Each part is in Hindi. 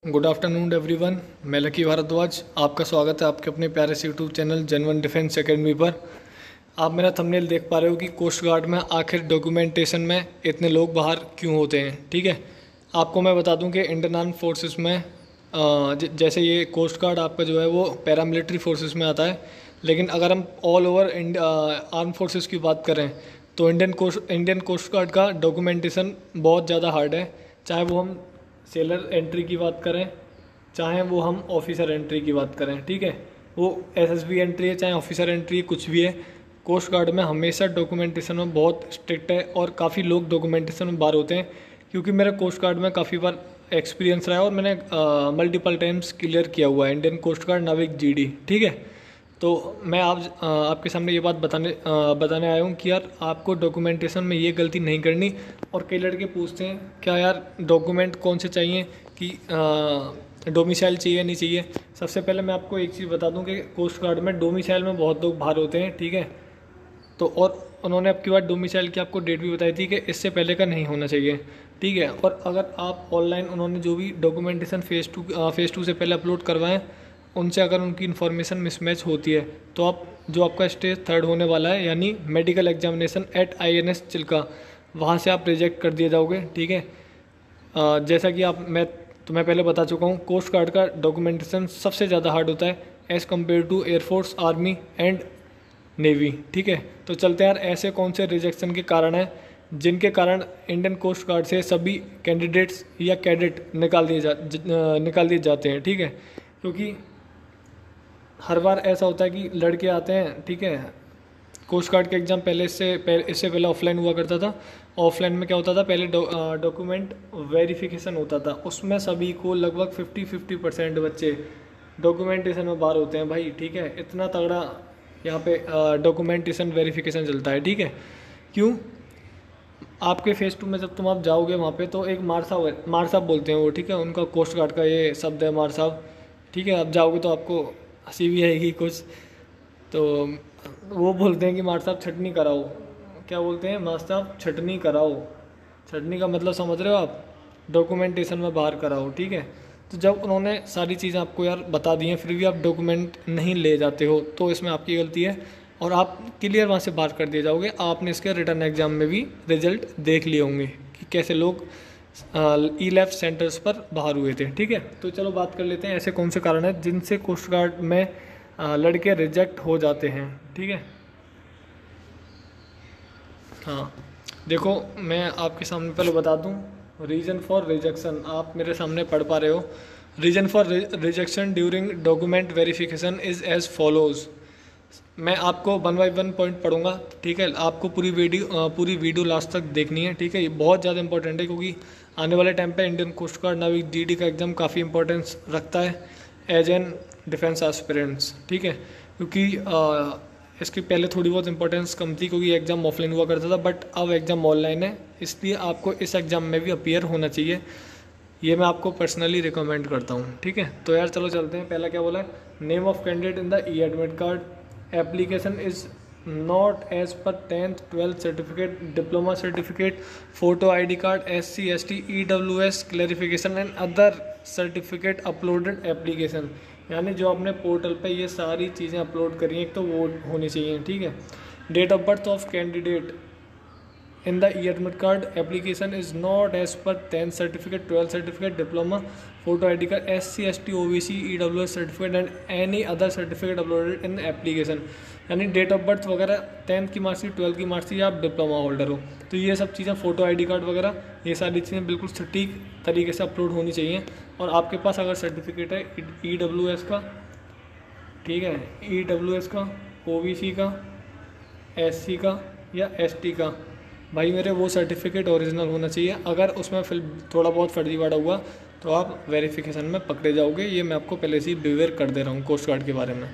Good afternoon everyone. मैं लकी भारद्वाज, आपका स्वागत है आपके अपने प्यारे से यूट्यूब चैनल जनवन डिफेंस एकेडमी पर। आप मेरा थंबनेल देख पा रहे हो कि कोस्ट गार्ड में आखिर डॉक्यूमेंटेशन में इतने लोग बाहर क्यों होते हैं। ठीक है, आपको मैं बता दूं कि इंडियन आर्म फोर्सेस में जैसे ये कोस्ट गार्ड आपका जो है वो पैरामिलिट्री फोर्सेस में आता है, लेकिन अगर हम ऑल ओवर आर्म फोर्सेस की बात करें तो इंडियन कोस्ट गार्ड का डॉक्यूमेंटेशन बहुत ज़्यादा हार्ड है। चाहे वो हम सेलर एंट्री की बात करें, चाहे वो हम ऑफिसर एंट्री की बात करें, ठीक है, वो एसएसबी एंट्री है चाहे ऑफिसर एंट्री है, कुछ भी है, कोस्ट गार्ड में हमेशा डॉक्यूमेंटेशन में बहुत स्ट्रिक्ट है और काफ़ी लोग डॉक्यूमेंटेशन में बाहर होते हैं। क्योंकि मेरा कोस्ट गार्ड में काफ़ी बार एक्सपीरियंस रहा है और मैंने मल्टीपल टाइम्स क्लियर किया हुआ है इंडियन कोस्ट गार्ड नाविक जीडी। ठीक है, तो मैं आपके सामने ये बात बताने आया हूँ कि यार आपको डॉक्यूमेंटेशन में ये गलती नहीं करनी। और कई लड़के पूछते हैं क्या यार डॉक्यूमेंट कौन से चाहिए, कि डोमिसाइल चाहिए नहीं चाहिए। सबसे पहले मैं आपको एक चीज़ बता दूं कि कोस्ट गार्ड में डोमिसाइल में बहुत लोग बाहर होते हैं। ठीक है, तो और उन्होंने अब की बार डोमिसाइल की आपको डेट भी बताई थी कि इससे पहले का नहीं होना चाहिए। ठीक है, और अगर आप ऑनलाइन उन्होंने जो भी डॉक्यूमेंटेशन फेज़ टू से पहले अपलोड करवाएं, उनसे अगर उनकी इन्फॉर्मेशन मिसमैच होती है तो आप जो आपका स्टेज 3 होने वाला है यानी medical examination at INS Chilka, वहाँ से आप रिजेक्ट कर दिए जाओगे। ठीक है, जैसा कि मैं तुम्हें पहले बता चुका हूँ, कोस्ट गार्ड का डॉक्यूमेंटेशन सबसे ज़्यादा हार्ड होता है as compared to air force, army and navy. ठीक है, तो चलते हैं यार ऐसे कौन से रिजेक्शन के कारण हैं जिनके कारण इंडियन कोस्ट गार्ड से सभी कैंडिडेट्स या कैडेट निकाल दिए जाते हैं। ठीक है, क्योंकि हर बार ऐसा होता है कि लड़के आते हैं, ठीक है, कोस्ट गार्ड का एग्ज़ाम इससे पहले ऑफलाइन हुआ करता था। ऑफलाइन में क्या होता था, पहले डॉक्यूमेंट वेरिफिकेशन होता था, उसमें सभी को लगभग 50% बच्चे डॉक्यूमेंटेशन में बाहर होते हैं भाई। ठीक है, इतना तगड़ा यहाँ पे डॉक्यूमेंटेशन वेरिफिकेशन चलता है। ठीक है, क्यों, आपके फेज़ 2 में जब आप जाओगे वहाँ पे तो एक मार साहब बोलते हैं वो, ठीक है, उनका कोस्ट गार्ड का ये शब्द है मार साहब। ठीक है, आप जाओगे तो आपको हंसी भी आएगी कुछ, तो वो बोलते हैं कि मार साहब छटनी कराओ। क्या बोलते हैं, मार साहब छटनी कराओ। छटनी का मतलब समझ रहे हो आप, डॉक्यूमेंटेशन में बाहर कराओ। ठीक है, तो जब उन्होंने सारी चीज़ें आपको यार बता दी हैं फिर भी आप डॉक्यूमेंट नहीं ले जाते हो तो इसमें आपकी गलती है और आप क्लियर वहाँ से बाहर कर दिए जाओगे। आपने इसके रिटर्न एग्जाम में भी रिजल्ट देख लिए होंगे कि कैसे लोग E-LAF सेंटर्स पर बाहर हुए थे। ठीक है, तो चलो बात कर लेते हैं ऐसे कौन से कारण हैं जिनसे कोस्ट गार्ड में लड़के रिजेक्ट हो जाते हैं। ठीक है, हाँ देखो, मैं आपके सामने पहले बता दूं रीज़न फॉर रिजेक्शन, आप मेरे सामने पढ़ पा रहे हो। Reason for rejection during document verification is as follows. मैं आपको 1 बाय 1 पॉइंट पढ़ूंगा। ठीक है, आपको पूरी वीडियो लास्ट तक देखनी है। ठीक है, ये बहुत ज़्यादा इंपॉर्टेंट है क्योंकि आने वाले टाइम पे इंडियन कोस्ट गार्ड नाविक DD का एग्ज़ाम काफ़ी इंपॉर्टेंस रखता है एज एन डिफेंस एस्पिरेंट्स। ठीक है, क्योंकि इसकी पहले थोड़ी बहुत इंपॉर्टेंस कम थी क्योंकि एग्ज़ाम ऑफलाइन हुआ करता था, बट अब एग्ज़ाम ऑनलाइन है, इसलिए आपको इस एग्ज़ाम में भी अपीयर होना चाहिए। ये मैं आपको पर्सनली रिकमेंड करता हूँ। ठीक है, तो यार चलो चलते हैं। पहला क्या बोला है, name of candidate in the e admit card application is not as per 10th 12th certificate, diploma certificate, photo ID card, SC ST EWS clarification and other certificate uploaded application. यानी जो आपने पोर्टल पे ये सारी चीज़ें अपलोड करी हैं एक तो वो होनी चाहिए। ठीक है, date of birth of candidate in the E-admit card application is not as per 10th certificate, 12th certificate, diploma, photo ID card, SC ST OBC EWS certificate and any other certificate uploaded in application। यानी डेट ऑफ बर्थ वगैरह 10th की मार्कशीट, 12th की मार्कशीट, या आप डिप्लोमा होल्डर हो तो ये सब चीज़ें, फोटो ID कार्ड वगैरह, ये सारी चीज़ें बिल्कुल सटीक तरीके से अपलोड होनी चाहिए। और आपके पास अगर सर्टिफिकेट है EWS का, ठीक है, EWS का, OBC का, SC का या ST का, भाई मेरे वो सर्टिफिकेट ओरिजिनल होना चाहिए। अगर उसमें फिर थोड़ा बहुत फर्जीवाड़ा हुआ तो आप वेरिफिकेशन में पकड़े जाओगे। ये मैं आपको पहले से ही बिवेयर कर दे रहा हूँ कोस्ट गार्ड के बारे में।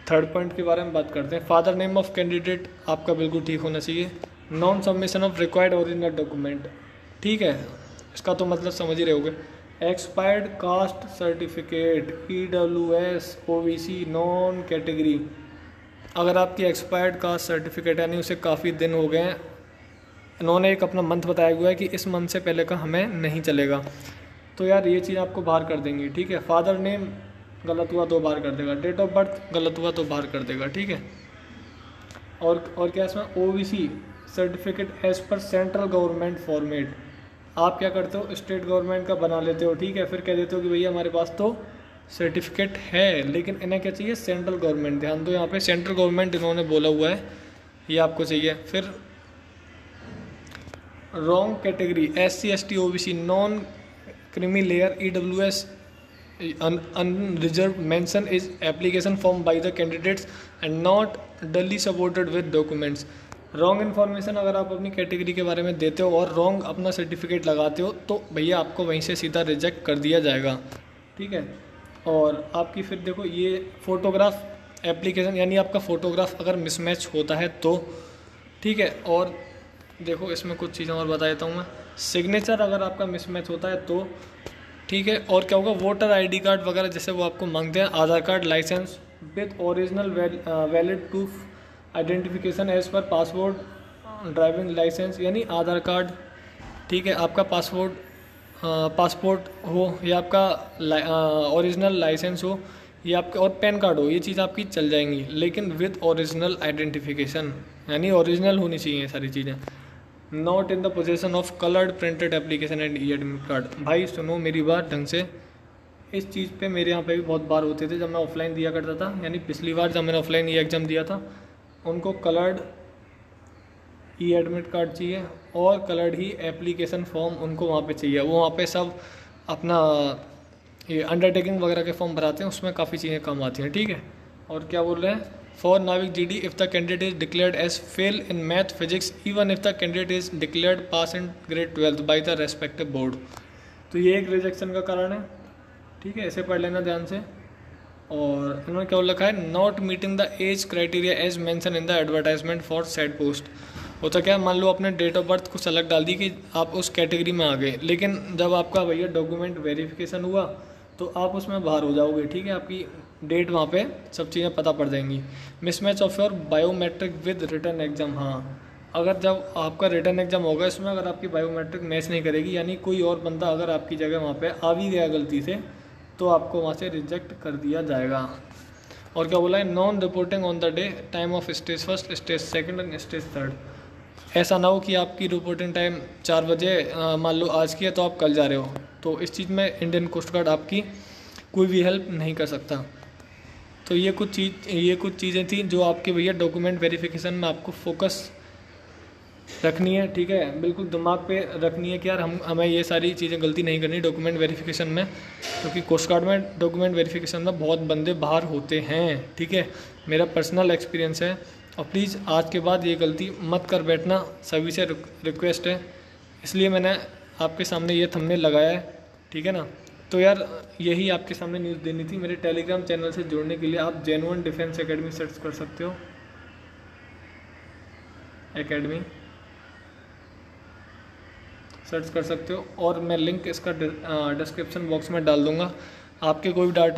थर्ड पॉइंट के बारे में बात करते हैं। फादर नेम ऑफ कैंडिडेट आपका बिल्कुल ठीक होना चाहिए। Non submission of required original document, ठीक है, इसका तो मतलब समझ ही रहे होगे। Expired caste certificate, EWS OBC non category, अगर आपकी एक्सपायर्ड कास्ट सर्टिफिकेट यानी उसे काफ़ी दिन हो गए हैं, इन्होंने एक अपना मंथ बताया हुआ है कि इस मंथ से पहले का हमें नहीं चलेगा, तो यार ये चीज़ आपको बाहर कर देंगी, ठीक है। फादर नेम गलत हुआ तो बाहर कर देगा, डेट ऑफ बर्थ गलत हुआ तो बाहर कर देगा, ठीक है। और क्या इसमें OBC certificate as per central government format, आप क्या करते हो स्टेट गवर्नमेंट का बना लेते हो, ठीक है, फिर कह देते हो कि भैया हमारे पास तो सर्टिफिकेट है, लेकिन इन्हें क्या चाहिए सेंट्रल गवर्नमेंट। ध्यान दो यहाँ पे सेंट्रल गवर्नमेंट इन्होंने बोला हुआ है, ये आपको चाहिए। फिर wrong category SC ST OBC non creamy layer EWS unreserved mention is application form by the candidates and not duly supported with documents। Wrong information अगर आप अपनी कैटेगरी के बारे में देते हो और रॉन्ग अपना सर्टिफिकेट लगाते हो तो भैया आपको वहीं से सीधा रिजेक्ट कर दिया जाएगा, ठीक है। और आपकी फिर देखो ये फ़ोटोग्राफ एप्लीकेशन, यानी आपका फ़ोटोग्राफ अगर मिसमैच होता है तो, ठीक है। और देखो इसमें कुछ चीज़ें और बता देता हूँ मैं, सिग्नेचर अगर आपका मिसमैच होता है तो, ठीक है। और क्या होगा वोटर ID कार्ड वगैरह जैसे वो आपको मांगते हैं, Aadhaar card licence with original valid proof identification as per passport driving licence, यानी आधार कार्ड, ठीक है, आपका पासपोर्ट हो या आपका ओरिजिनल लाइसेंस हो या आपका और पैन कार्ड हो, ये चीज़ आपकी चल जाएंगी, लेकिन विद ओरिजिनल आइडेंटिफिकेशन, यानी ओरिजिनल होनी चाहिए सारी चीज़ें। Not in the possession of coloured printed application and admit card. भाई सुनो मेरी बात ढंग से, इस चीज़ पे मेरे यहाँ पे भी बहुत बार होते थे जब मैं ऑफलाइन दिया करता था, यानी पिछली बार जब मैंने ऑफलाइन ये एग्ज़ाम दिया था, उनको कलर्ड एडमिट कार्ड चाहिए और कलर्ड ही एप्लीकेशन फॉर्म उनको वहाँ पे चाहिए। वो वहाँ पे सब अपना ये अंडरटेकिंग वगैरह के फॉर्म भराते हैं, उसमें काफ़ी चीज़ें कम आती हैं, ठीक है। और क्या बोल रहे हैं, फॉर नाविक GD if the candidate is declared as fail in math physics even if the candidate is declared pass in grade 12 by the respective board. तो ये एक रिजेक्शन का कारण है, ठीक है, इसे पढ़ लेना ध्यान से। और इन्होंने क्या लिखा है, not meeting the age criteria as mention in the advertisement for said post. होता क्या है, मान लो आपने डेट ऑफ बर्थ कुछ अलग डाल दी कि आप उस कैटेगरी में आ गए, लेकिन जब आपका भैया डॉक्यूमेंट वेरिफिकेशन हुआ तो आप उसमें बाहर हो जाओगे, ठीक है, आपकी डेट वहाँ पे सब चीज़ें पता पड़ जाएंगी। Mismatch of your biometric with return exam, हाँ, अगर जब आपका रिटर्न एग्जाम होगा इसमें अगर आपकी बायोमेट्रिक मैच नहीं करेगी, यानी कोई और बंदा अगर आपकी जगह वहाँ पे आ भी गया गलती से, तो आपको वहाँ से रिजेक्ट कर दिया जाएगा। और क्या बोला है, non reporting on the day time of stage first stage second and stage third. ऐसा ना हो कि आपकी रिपोर्टिंग टाइम 4 बजे मान लो आज की है तो आप कल जा रहे हो, तो इस चीज़ में इंडियन कोस्ट गार्ड आपकी कोई भी हेल्प नहीं कर सकता। तो ये कुछ चीज़ें थी जो आपके भैया डॉक्यूमेंट वेरिफिकेशन में आपको फोकस रखनी है, ठीक है, बिल्कुल दिमाग पे रखनी है कि यार हमें ये सारी चीज़ें गलती नहीं करनी डॉक्यूमेंट वेरिफिकेशन में, क्योंकि कोस्ट गार्ड में डॉक्यूमेंट वेरिफिकेशन में बहुत बंदे बाहर होते हैं, ठीक है, मेरा पर्सनल एक्सपीरियंस है। और प्लीज़ आज के बाद ये गलती मत कर बैठना, सभी से रिक्वेस्ट है, इसलिए मैंने आपके सामने ये थंबनेल लगाया है, ठीक है ना। तो यार यही आपके सामने न्यूज़ देनी थी। मेरे टेलीग्राम चैनल से जुड़ने के लिए आप जेन्युइन डिफेंस एकेडमी सर्च कर सकते हो, एकेडमी सर्च कर सकते हो, और मैं लिंक इसका डिस्क्रिप्शन बॉक्स में डाल दूंगा। आपके कोई भी डाउट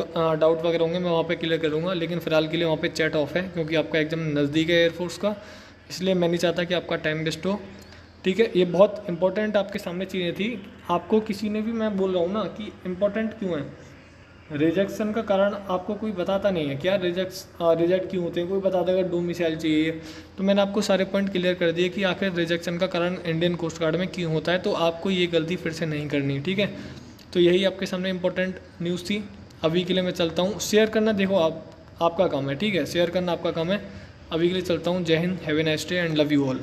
वगैरह होंगे मैं वहाँ पे क्लियर करूँगा, लेकिन फ़िलहाल के लिए वहाँ पे चैट ऑफ है क्योंकि आपका एग्जाम नज़दीक है एयरफोर्स का, इसलिए मैं नहीं चाहता कि आपका टाइम वेस्ट हो, ठीक है। ये बहुत इंपॉर्टेंट आपके सामने चीज़ें थी, आपको किसी ने भी, मैं बोल रहा हूँ ना कि इम्पोर्टेंट क्यों है, रिजेक्शन का कारण आपको कोई बताता नहीं है, क्या रिजेक्ट क्यों होते हैं, कोई बता देगा डोमिसाइल चाहिए, तो मैंने आपको सारे पॉइंट क्लियर कर दिए कि आखिर रिजेक्शन का कारण इंडियन कोस्ट गार्ड में क्यों होता है, तो आपको ये गलती फिर से नहीं करनी, ठीक है। तो यही आपके सामने इंपॉर्टेंट न्यूज़ थी। अभी के लिए मैं चलता हूँ, शेयर करना देखो आपका काम है, ठीक है, शेयर करना आपका काम है। अभी के लिए चलता हूँ, जय Hind, have a nice day and love you all.